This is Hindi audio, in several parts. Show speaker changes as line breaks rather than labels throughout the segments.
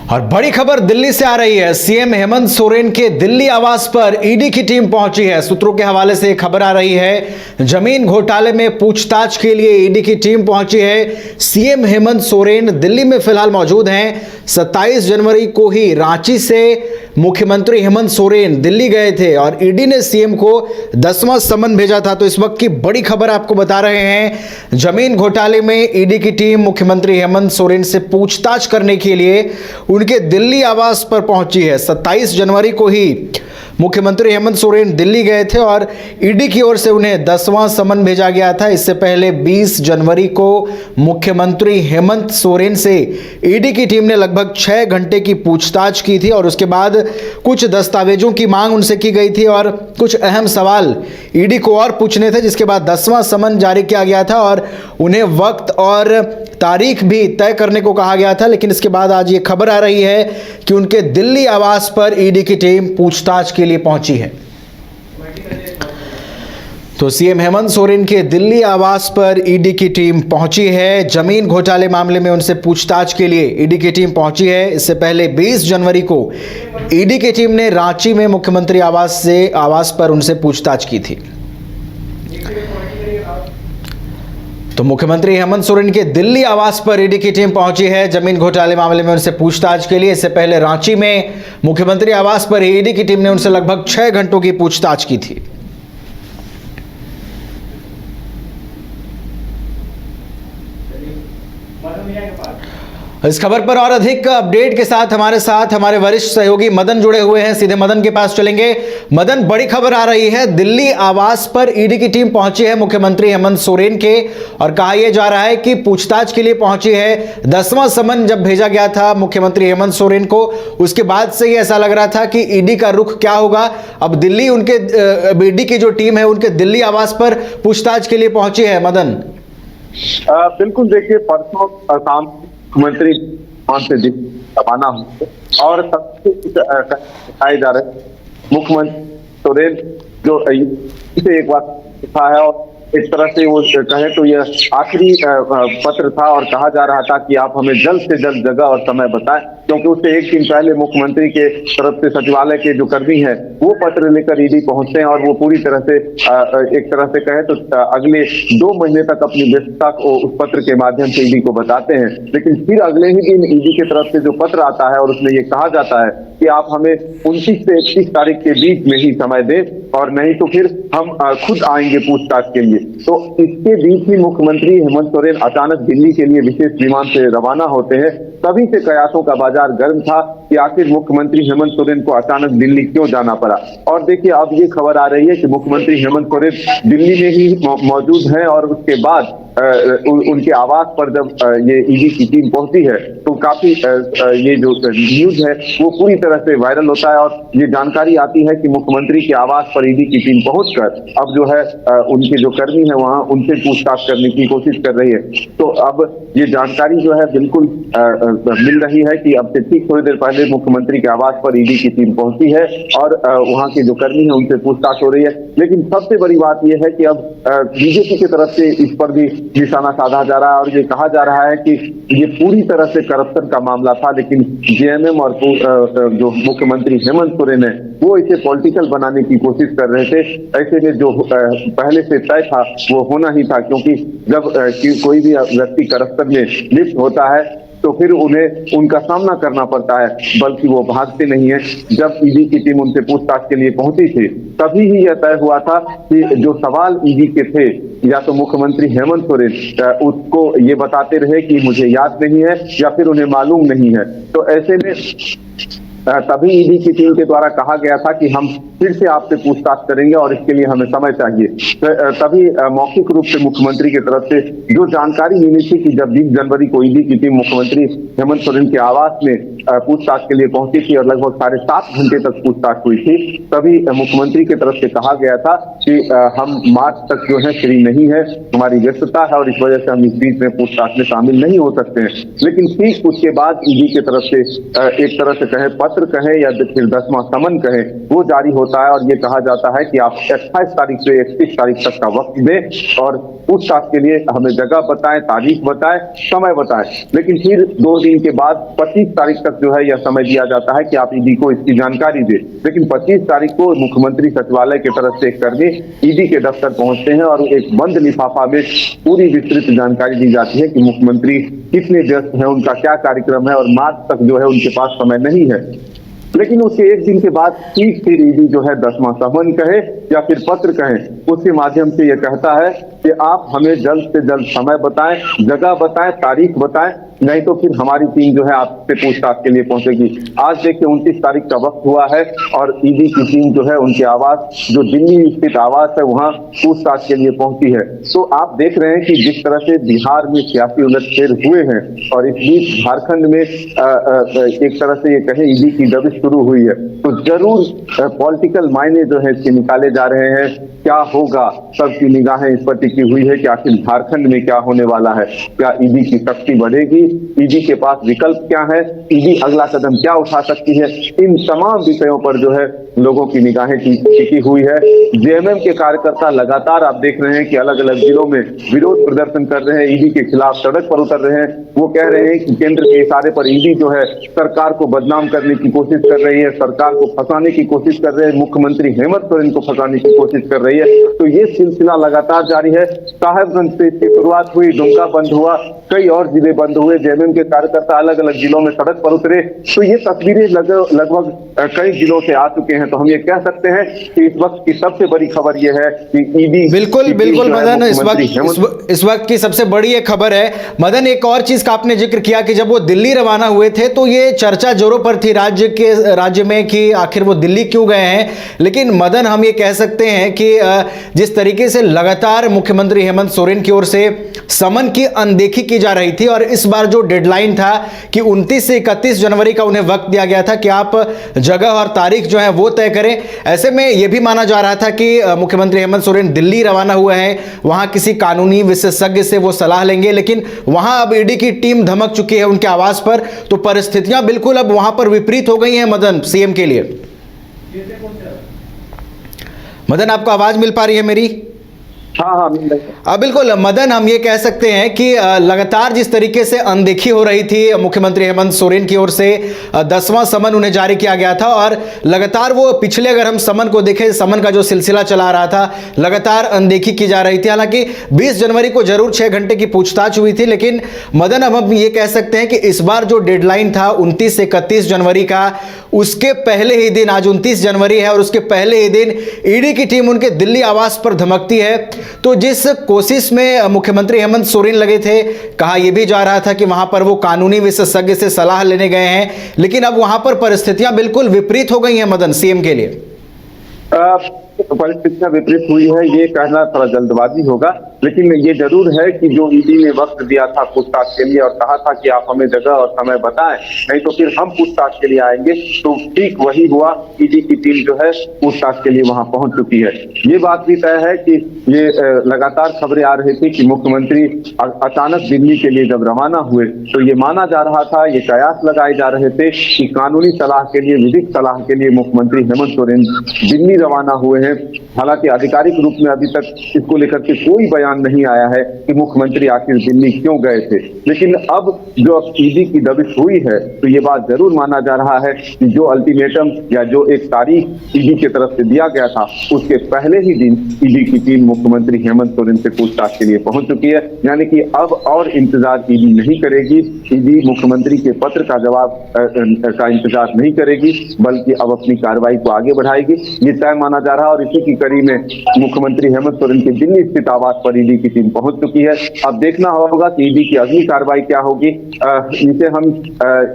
और बड़ी खबर दिल्ली से आ रही है। सीएम हेमंत सोरेन के दिल्ली आवास पर ईडी की टीम पहुंची है। सूत्रों के हवाले से खबर आ रही है, जमीन घोटाले में पूछताछ के लिए ईडी की टीम पहुंची है। सीएम हेमंत सोरेन दिल्ली में फिलहाल मौजूद हैं। 27 जनवरी को ही रांची से मुख्यमंत्री हेमंत सोरेन दिल्ली गए थे और ईडी ने सीएम को 10वां समन भेजा था। तो इस वक्त की बड़ी खबर आपको बता रहे हैं, जमीन घोटाले में ईडी की टीम मुख्यमंत्री हेमंत सोरेन से पूछताछ करने के लिए उनके दिल्ली आवास पर पहुंची है। 27 जनवरी को ही मुख्यमंत्री हेमंत सोरेन दिल्ली गए थे और ईडी की ओर से उन्हें 10वां समन भेजा गया था। इससे पहले 20 जनवरी को मुख्यमंत्री हेमंत सोरेन से ईडी की टीम ने लगभग 6 घंटे की पूछताछ की थी और उसके बाद कुछ दस्तावेजों की मांग उनसे की गई थी और कुछ अहम सवाल ईडी को और पूछने थे, जिसके बाद 10वां समन जारी किया गया था और उन्हें वक्त और तारीख भी तय करने को कहा गया था। लेकिन इसके बाद आज ये खबर आ रही है कि उनके दिल्ली आवास पर ईडी की टीम पूछताछ के लिए पहुंची है। तो सीएम हेमंत सोरेन के दिल्ली आवास पर ईडी की टीम पहुंची है। जमीन घोटाले मामले में उनसे पूछताछ के लिए ईडी की टीम पहुंची है। इससे पहले 20 जनवरी को ईडी की टीम ने रांची में मुख्यमंत्री आवास पर उनसे पूछताछ की थी। तो मुख्यमंत्री हेमंत सोरेन के दिल्ली आवास पर ईडी की टीम पहुंची है जमीन घोटाले मामले में उनसे पूछताछ के लिए। इससे पहले रांची में मुख्यमंत्री आवास पर ईडी की टीम ने उनसे लगभग 6 घंटों की पूछताछ की थी। इस खबर पर और अधिक अपडेट के साथ हमारे वरिष्ठ सहयोगी मदन जुड़े हुए हैं। सीधे मदन के पास चलेंगे। मदन, बड़ी खबर आ रही है, दिल्ली आवास पर ईडी की टीम पहुंची है मुख्यमंत्री हेमंत सोरेन के और कहा यह जा रहा है कि पूछताछ के लिए पहुंची है। 10वां समन जब भेजा गया था मुख्यमंत्री हेमंत सोरेन को, उसके बाद से ही ऐसा लग रहा था कि ईडी का रुख क्या होगा। अब दिल्ली उनके ईडी की जो टीम है उनके दिल्ली आवास पर पूछताछ के लिए पहुंची है। मदन,
बिल्कुल, देखिए परसों शाम मुख्यमंत्री से रवाना हुए और सबसे दिखाए जा रहे मुख्यमंत्री सोरेन जो इसे एक बार लिखा है और एक तरह से वो कहे तो यह आखिरी पत्र था और कहा जा रहा था कि आप हमें जल्द से जल्द जगह और समय बताएं, क्योंकि उससे एक दिन पहले मुख्यमंत्री के तरफ से सचिवालय के जो कर्मी हैं वो पत्र लेकर ईडी पहुंचते हैं और वो पूरी तरह से एक तरह से कहे तो अगले 2 महीने तक अपनी व्यस्तता को उस पत्र के माध्यम से ईडी को बताते हैं। लेकिन फिर अगले ही दिन ईडी की तरफ से जो पत्र आता है और उसमें ये कहा जाता है कि आप हमें 29 से 31 तारीख के बीच में ही समय दें और नहीं तो फिर हम खुद आएंगे पूछताछ के लिए। तो इसके बीच ही मुख्यमंत्री हेमंत सोरेन अचानक दिल्ली के लिए विशेष विमान से रवाना होते हैं। तभी से कयासों का बाजार गर्म था कि आखिर मुख्यमंत्री हेमंत सोरेन को अचानक दिल्ली क्यों जाना पड़ा। और देखिए, अब ये खबर आ रही है कि मुख्यमंत्री हेमंत सोरेन दिल्ली में ही मौजूद हैं और उसके बाद उनके आवास पर जब ये ईडी की टीम पहुंची है तो काफी ये जो न्यूज है वो पूरी तरह से वायरल होता है और ये जानकारी आती है कि मुख्यमंत्री के आवास पर ईडी की टीम पहुंचकर अब जो है उनके जो कर्मी है वहां उनसे पूछताछ करने की कोशिश कर रही है। तो अब ये जानकारी जो है बिल्कुल मिल रही है कि अब से ठीक थोड़ी देर पहले मुख्यमंत्री के आवास पर ईडी की टीम पहुंची है और वहां के जो कर्मी है उनसे पूछताछ हो रही है। लेकिन सबसे बड़ी बात यह है कि अब बीजेपी की तरफ से इस पर भी निशाना साधा जा रहा है और ये कहा जा रहा है कि ये पूरी तरह से करप्शन का मामला था, लेकिन जेएमएम और जो मुख्यमंत्री हेमंत सोरेन है वो इसे पॉलिटिकल बनाने की कोशिश कर रहे थे। ऐसे में जो पहले से तय था वो होना ही था, क्योंकि जब कोई भी व्यक्ति करप्शन में लिप्त होता है तो फिर उन्हें उनका सामना करना पड़ता है, बल्कि वो भागते नहीं है। जब ईडी की टीम उनसे पूछताछ के लिए पहुंची थी तभी ही यह तय हुआ था कि जो सवाल ईडी के थे या तो मुख्यमंत्री हेमंत सोरेन उसको ये बताते रहे कि मुझे याद नहीं है या फिर उन्हें मालूम नहीं है। तो ऐसे में तभी ईडी की टीम के द्वारा कहा गया था कि हम फिर से आपसे पूछताछ करेंगे और इसके लिए हमें समय चाहिए। तभी मौखिक रूप से मुख्यमंत्री की तरफ से जो जानकारी मिली थी कि जब 20 जनवरी को ईडी की टीम मुख्यमंत्री हेमंत सोरेन के आवास में पूछताछ के लिए पहुंची थी और लगभग 7.5 घंटे तक पूछताछ हुई थी, तभी मुख्यमंत्री की तरफ से कहा गया था कि हम मार्च तक जो है फ्री नहीं है, हमारी व्यस्तता है और इस वजह से हम इस बीच में पूछताछ में शामिल नहीं हो सकते हैं। लेकिन ठीक उसके बाद ईडी की तरफ से एक तरह से कहे पत्र कहे या फिर 10वां समन कहे वो जारी होता होता है और ये कहा जाता है कि आप 28 तारीख से 31 तारीख तक का वक्त दें और पूछताछ के लिए हमें जगह बताएं, तारीख बताएं, समय बताएं। लेकिन फिर 2 दिन के बाद 25 तारीख तक जो है यह समय दिया जाता है कि आप ईडी को इसकी जानकारी दें। लेकिन 25 तारीख को मुख्यमंत्री सचिवालय की तरफ से एक कर्मी ईडी के दफ्तर पहुंचते हैं और एक बंद लिफाफा में पूरी विस्तृत जानकारी दी जाती है कि मुख्यमंत्री कितने व्यस्त हैं, उनका क्या कार्यक्रम है और मार्च तक जो है उनके पास समय नहीं है। लेकिन उसके एक दिन के बाद फिर ईडी जो है 10वां समन कहे या फिर पत्र कहें, उसके माध्यम से यह कहता है कि आप हमें जल्द से जल्द समय बताएं, जगह बताएं, तारीख बताएं, नहीं तो फिर हमारी टीम जो है आपसे पूछताछ के लिए पहुंचेगी। आज देखिए 29 तारीख का वक्त हुआ है और ईडी की टीम जो है उनके आवास जो दिल्ली स्थित आवास है वहां पूछताछ के लिए पहुंची है। तो आप देख रहे हैं कि जिस तरह से बिहार में सियासी उलटफेर हुए हैं और इस बीच झारखंड में एक तरह से ये कहें ईडी की दबिश शुरू हुई है, तो जरूर पॉलिटिकल मायने जो है इसके निकाले जा रहे हैं। क्या होगा, सबकी निगाहें इस पर टिकी हुई है कि आखिर झारखंड में क्या होने वाला है। क्या ईडी की शक्ति बढ़ेगी, ईडी के पास विकल्प क्या है, ईडी अगला कदम क्या उठा सकती है, इन तमाम विषयों पर जो है लोगों की निगाहें टिकी हुई है। जेएमएम के कार्यकर्ता लगातार आप देख रहे हैं कि अलग अलग जिलों में विरोध प्रदर्शन कर रहे हैं, ईडी के खिलाफ सड़क पर उतर रहे हैं। वो कह रहे हैं कि केंद्र के इशारे पर ईडी जो है सरकार को बदनाम करने की कोशिश कर रही है, सरकार को फंसाने की कोशिश कर रहे हैं, मुख्यमंत्री हेमंत सोरेन को फंसाने की कोशिश कर रही है। तो ये सिलसिला लगातार जारी है। साहेबगंज से इसकी शुरुआत हुई, दुमका बंद हुआ, कई और जिले बंद हुए, जेएमएम के कार्यकर्ता अलग अलग जिलों में सड़क पर उतरे। तो ये तस्वीरें लगभग कई जिलों से आ चुके हैं। तो हम ये कह सकते हैं कि इस वक्त की सबसे बड़ी खबर ये है कि ईडी
बिल्कुल मदन, इस वक्त की सबसे बड़ी ये खबर है। मदन, एक और चीज का आपने जिक्र किया कि जब वो दिल्ली रवाना हुए थे तो ये चर्चा जोरों पर थी राज्य में कि आखिर वो दिल्ली क्यों गए हैं। लेकिन मदन, हम ये कह सकते हैं कि जिस तरीके से लगातार मुख्यमंत्री हेमंत सोरेन की ओर से समन की अनदेखी की जा रही थी और इस बार जो डेडलाइन था कि 29 से 31 जनवरी का उन्हें वक्त दिया गया था कि आप जगह और तारीख जो है वो तय करें, ऐसे में यह भी माना जा रहा था कि मुख्यमंत्री हेमंत सोरेन दिल्ली रवाना हुए हैं, वहां किसी कानूनी विशेषज्ञ से वो सलाह लेंगे। लेकिन वहां अब ईडी की टीम धमक चुकी है उनके आवास पर, तो परिस्थितियां बिल्कुल अब वहां पर विपरीत हो गई हैं मदन, सीएम के लिए। मदन, आपको आवाज मिल पा रही है मेरी?
हाँ,
बिल्कुल मदन, हम ये कह सकते हैं कि लगातार जिस तरीके से अनदेखी हो रही थी मुख्यमंत्री हेमंत सोरेन की ओर से, 10वां समन उन्हें जारी किया गया था और लगातार वो पिछले, अगर हम समन को देखें, समन का जो सिलसिला चला रहा था, लगातार अनदेखी की जा रही थी। हालांकि 20 जनवरी को जरूर 6 घंटे की पूछताछ हुई थी, लेकिन मदन अब हम ये कह सकते हैं कि इस बार जो डेडलाइन था 29 से 31 जनवरी का, उसके पहले ही दिन, आज 29 जनवरी है और उसके पहले ही दिन ईडी की टीम उनके दिल्ली आवास पर धमकती है। तो जिस कोशिश में मुख्यमंत्री हेमंत सोरेन लगे थे, कहा यह भी जा रहा था कि वहां पर वो कानूनी विशेषज्ञ से सलाह लेने गए हैं, लेकिन अब वहां पर परिस्थितियां बिल्कुल विपरीत हो गई हैं मदन, सीएम के लिए।
परिस्थितियां विपरीत हुई है ये कहना थोड़ा जल्दबाजी होगा, लेकिन ये जरूर है कि जो ईडी ने वक्त दिया था पूछताछ के लिए और कहा था कि आप हमें जगह और समय बताएं, नहीं तो फिर हम पूछताछ के लिए आएंगे, तो ठीक वही हुआ। ईडी की टीम जो है पूछताछ के लिए वहां पहुंच चुकी है। ये बात भी तय है कि ये लगातार खबरें आ रही थी कि मुख्यमंत्री अचानक दिल्ली के लिए जब रवाना हुए तो ये माना जा रहा था, ये कयास लगाए जा रहे थे कि कानूनी सलाह के लिए, विधिक सलाह के लिए मुख्यमंत्री हेमंत सोरेन दिल्ली रवाना हुए हैं। हालांकि आधिकारिक रूप में अभी तक इसको लेकर के कोई बयान नहीं आया है कि मुख्यमंत्री आखिर दिल्ली क्यों गए थे। लेकिन अब जो ईडी की दबिश हुई है तो ये बात जरूर माना जा रहा है कि जो अल्टीमेटम या जो एक तारीख ईडी की तरफ से दिया गया था, उसके पहले ही दिन ईडी की टीम मुख्यमंत्री हेमंत सोरेन से पूछताछ के लिए पहुंच चुकी है। यानी कि अब और इंतजार ईडी नहीं करेगी, ईडी मुख्यमंत्री के पत्र का जवाब का इंतजार नहीं करेगी, बल्कि अब अपनी कार्रवाई को आगे बढ़ाएगी, ये तय माना जा रहा है। और इसी की कड़ी में मुख्यमंत्री हेमंत सोरेन के दिल्ली स्थित आवास पर ईडी की टीम पहुंच चुकी है। अब देखना होगा कि ईडी की अगली कार्रवाई क्या होगी। इसे हम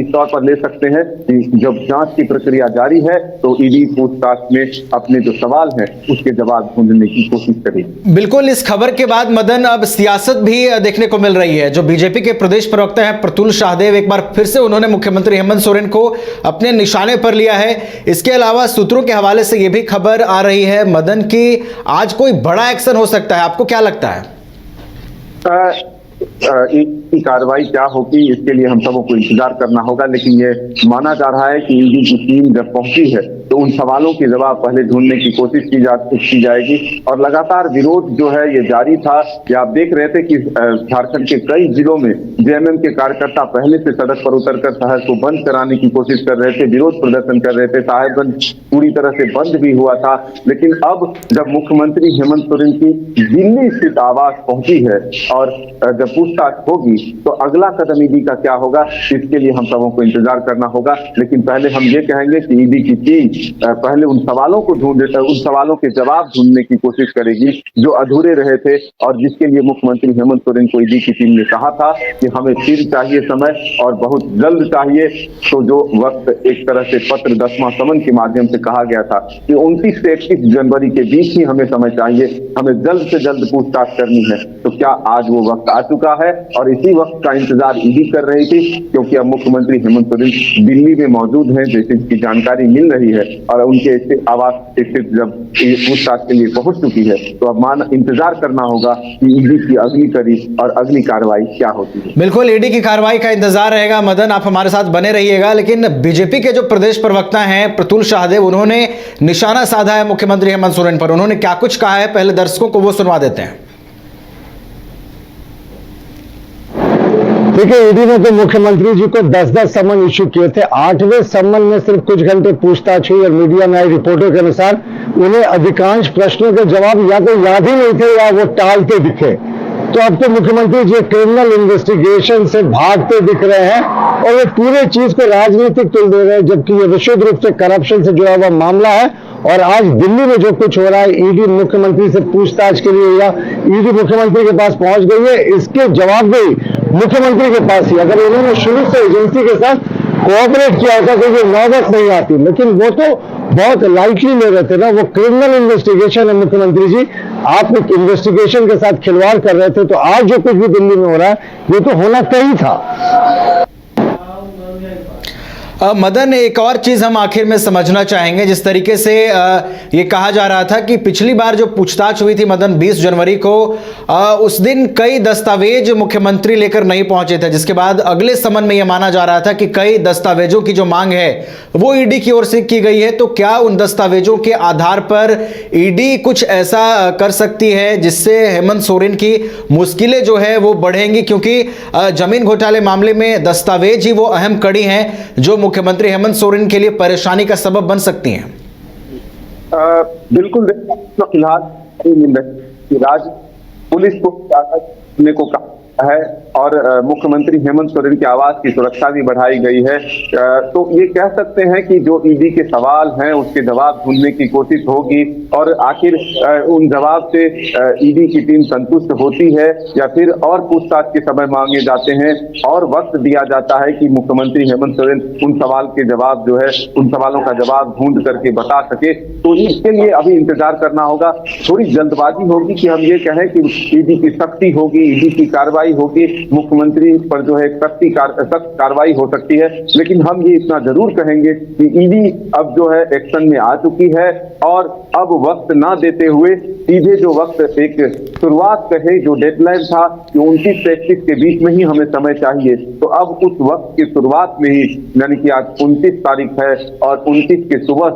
इस तौर पर ले सकते हैं कि जब जांच की प्रक्रिया जारी है तो ईडी पूछताछ में अपने जो सवाल हैं उसके जवाब ढूंढने की कोशिश करेगी।
बिल्कुल, इस खबर के बाद मदन अब सियासत भी देखने को मिल रही है। जो बीजेपी के प्रदेश प्रवक्ता हैं प्रतुल शाहदेव, एक बार फिर से उन्होंने मुख्यमंत्री हेमंत सोरेन को अपने निशाने पर लिया है। इसके अलावा सूत्रों के हवाले से यह भी खबर आ रही है मदन की आज कोई बड़ा एक्शन हो सकता है, आपको क्या लगता है?
इसकी कार्रवाई क्या होगी इसके लिए हम सबको इंतजार करना होगा, लेकिन ये माना जा रहा है कि ईडी की टीम जब पहुंची है तो तो उन सवालों के जवाब पहले ढूंढने की कोशिश की जाएगी। और लगातार विरोध जो है ये जारी था। या आप देख रहे थे कि झारखंड के कई जिलों में जेएमएम के कार्यकर्ता पहले से सड़क पर उतरकर शहर को बंद कराने की कोशिश कर रहे थे, विरोध प्रदर्शन कर रहे थे। साहेबगंज पूरी तरह से बंद भी हुआ था। लेकिन अब जब मुख्यमंत्री हेमंत सोरेन की दिल्ली स्थित आवास पहुंची है और जब पूछताछ होगी तो अगला कदम ईडी का क्या होगा, इसके लिए हम सबों को इंतजार करना होगा। लेकिन पहले हम ये कहेंगे कि ईडी की टीम पहले उन सवालों के जवाब ढूंढने की कोशिश करेगी जो अधूरे रहे थे और जिसके लिए मुख्यमंत्री हेमंत सोरेन को ईडी की टीम ने कहा था कि हमें फिर चाहिए समय और बहुत जल्द चाहिए। तो जो वक्त एक तरह से पत्र 10वां समन के माध्यम से कहा गया था कि 29 से 31 जनवरी के बीच ही हमें समय चाहिए, हमें जल्द से जल्द पूछताछ करनी है। तो क्या आज वो वक्त आ चुका है? और इसी वक्त का इंतजार ईडी कर रही थी, क्योंकि अब मुख्यमंत्री हेमंत सोरेन दिल्ली में मौजूद हैं जैसे इसकी जानकारी मिल रही है और उनके आवास स्थित जब पूछताछ के लिए पहुंच चुकी है तो अब इंतजार करना होगा कि ईडी की अगली कड़ी और अगली कार्रवाई क्या होती है।
बिल्कुल, ईडी की कार्रवाई का इंतजार रहेगा। मदन, आप हमारे साथ बने रहिएगा। लेकिन बीजेपी के जो प्रदेश प्रवक्ता हैं प्रतुल शाहदेव, उन्होंने निशाना साधा है मुख्यमंत्री हेमंत सोरेन पर। उन्होंने क्या कुछ कहा है, पहले दर्शकों को वो सुनवा देते हैं।
देखिए, ईडी ने तो मुख्यमंत्री जी को 10-10 समन इश्यू किए थे। 8वें समन में सिर्फ कुछ घंटे पूछताछ हुई और मीडिया में आई रिपोर्टों के अनुसार उन्हें अधिकांश प्रश्नों के जवाब या तो याद ही नहीं थे या वो टालते दिखे। तो अब तो मुख्यमंत्री जी क्रिमिनल इन्वेस्टिगेशन से भागते दिख रहे हैं और ये पूरे चीज को राजनीतिक तुल दे रहे हैं, जबकि ये विशुद्ध रूप से करप्शन से जुड़ा हुआ मामला है। और आज दिल्ली में जो कुछ हो रहा है, ईडी मुख्यमंत्री से पूछताछ के लिए या ईडी मुख्यमंत्री के पास पहुंच गई है, इसके जवाब भी मुख्यमंत्री के पास ही। अगर उन्होंने शुरू से एजेंसी के साथ कोऑपरेट किया होता तो ये नौबत नहीं आती, लेकिन वो तो बहुत लाइटली ले रहे थे ना। वो क्रिमिनल इन्वेस्टिगेशन है मुख्यमंत्री जी, आप एक इन्वेस्टिगेशन के साथ खिलवाड़ कर रहे थे। तो आज जो कुछ भी दिल्ली में हो रहा है ये तो होना तय था।
मदन, एक और चीज हम आखिर में समझना चाहेंगे। जिस तरीके से ये कहा जा रहा था कि पिछली बार जो पूछताछ हुई थी मदन 20 जनवरी को, उस दिन कई दस्तावेज मुख्यमंत्री लेकर नहीं पहुंचे थे, जिसके बाद अगले समन में यह माना जा रहा था कि कई दस्तावेजों की जो मांग है वो ईडी की ओर से की गई है। तो क्या उन दस्तावेजों के आधार पर ईडी कुछ ऐसा कर सकती है जिससे हेमंत सोरेन की मुश्किलें जो है वो बढ़ेंगी? क्योंकि जमीन घोटाले मामले में दस्तावेज ही वो अहम कड़ी हैं जो मुख्यमंत्री हेमंत सोरेन के लिए परेशानी का सबब बन सकती हैं।
बिल्कुल, तो फिलहाल राज्य पुलिस को कहा है और मुख्यमंत्री हेमंत सोरेन के आवास की सुरक्षा भी बढ़ाई गई है। तो ये कह सकते हैं कि जो ईडी के सवाल हैं उसके जवाब ढूंढने की कोशिश होगी और आखिर उन जवाब से ईडी की टीम संतुष्ट होती है या फिर और पूछताछ के समय मांगे जाते हैं और वक्त दिया जाता है कि मुख्यमंत्री हेमंत सोरेन उन सवाल के जवाब जो है उन सवालों का जवाब ढूंढ करके बता सके। तो इसके लिए अभी इंतजार करना होगा। थोड़ी जल्दबाजी होगी कि हम ये कहें कि ईडी की सख्ती होगी, ईडी की कार्रवाई होगी, मुख्यमंत्री पर जो है सख्त कार्रवाई हो सकती है। लेकिन हम ये इतना जरूर कहेंगे कि ईडी अब जो है एक्शन में आ चुकी है और अब वक्त ना देते हुए सीधे जो वक्त एक शुरुआत कहे जो डेडलाइन था कि 29 से 31 के बीच में ही हमें समय चाहिए, तो अब उस वक्त की शुरुआत में ही, यानी कि आज 29 तारीख है और 29 के सुबह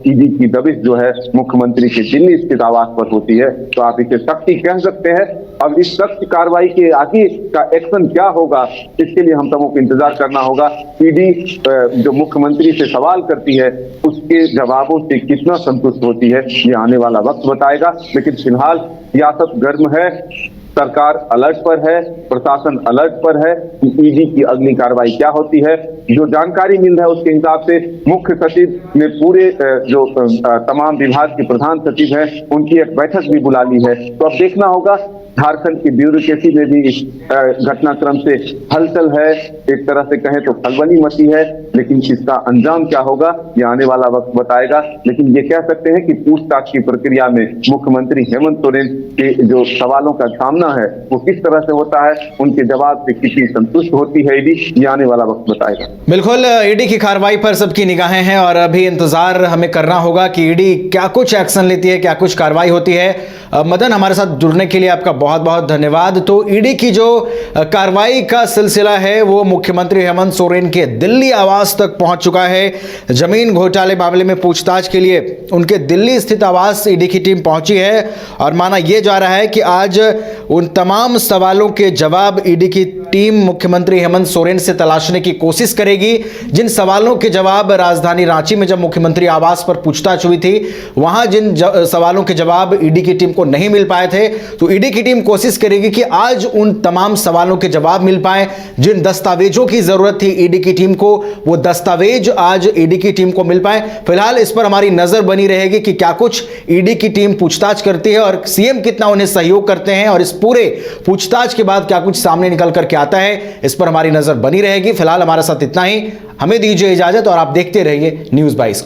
ईडी की दबिश जो है मुख्यमंत्री के दिल्ली स्थित आवास पर होती है। तो आप इसे सख्ती कह सकते हैं। अब इस सख्त कार्रवाई के आगे का एक्शन क्या होगा, इसके लिए हम सबों को इंतजार करना होगा। ईडी जो मुख्यमंत्री से सवाल करती है उसके जवाबों से कितना संतुष्ट होती है ये आने वाला वक्त बताएगा। लेकिन फिलहाल सियासत गर्म है, सरकार अलर्ट पर है, प्रशासन अलर्ट पर है कि ईडी की अगली कार्रवाई क्या होती है। जो जानकारी मिल रहा है उसके हिसाब से मुख्य सचिव ने पूरे जो तमाम विभाग के प्रधान सचिव हैं उनकी एक बैठक भी बुला ली है। तो अब देखना होगा। झारखंड की ब्यूरोक्रेसी में भी इस घटनाक्रम से हलचल है, एक तरह से कहें तो खलबली मची है, लेकिन इसका अंजाम क्या होगा ये आने वाला वक्त बताएगा। लेकिन ये कह सकते हैं कि पूछताछ की प्रक्रिया में मुख्यमंत्री हेमंत सोरेन के जो सवालों का सामना है वो किस तरह से होता है, उनके जवाब से कितनी संतुष्ट होती है ईडी, ये आने वाला वक्त बताएगा।
बिल्कुल, ईडी की कार्रवाई पर सबकी निगाहें हैं और अभी इंतजार हमें करना होगा कि ईडी क्या कुछ एक्शन लेती है, क्या कुछ कार्रवाई होती है। मदन, हमारे साथ जुड़ने के लिए आपका बहुत बहुत धन्यवाद। तो ईडी की जो कार्रवाई का सिलसिला है वो मुख्यमंत्री हेमंत सोरेन के दिल्ली आवास तक पहुंच चुका है। जमीन घोटाले मामले में पूछताछ के लिए उनके दिल्ली स्थित आवास ईडी की टीम पहुंची है और माना यह जा रहा है कि आज उन तमाम सवालों के जवाब ईडी की टीम मुख्यमंत्री हेमंत सोरेन से तलाशने की कोशिश करेगी। जिन सवालों के जवाब राजधानी रांची में जब मुख्यमंत्री आवास पर पूछताछ हुई थी वहां जिन सवालों के जवाब ईडी की टीम को नहीं मिल पाए थे, तो ईडी की टीम कोशिश करेगी कि आज उन तमाम सवालों के जवाब मिल पाए। जिन दस्तावेजों की जरूरत थी ईडी की टीम को, वो दस्तावेज आज ईडी की टीम को मिल पाए। फिलहाल इस पर हमारी नजर बनी रहेगी कि क्या कुछ ईडी की टीम पूछताछ करती है और सीएम कितना उन्हें सहयोग करते हैं और इस पूरे पूछताछ के बाद क्या कुछ सामने निकल करके आता है, इस पर हमारी नजर बनी रहेगी। फिलहाल हमारे साथ इतना ही, हमें दीजिए इजाजत और आप देखते रहिए न्यूज़ 22 को।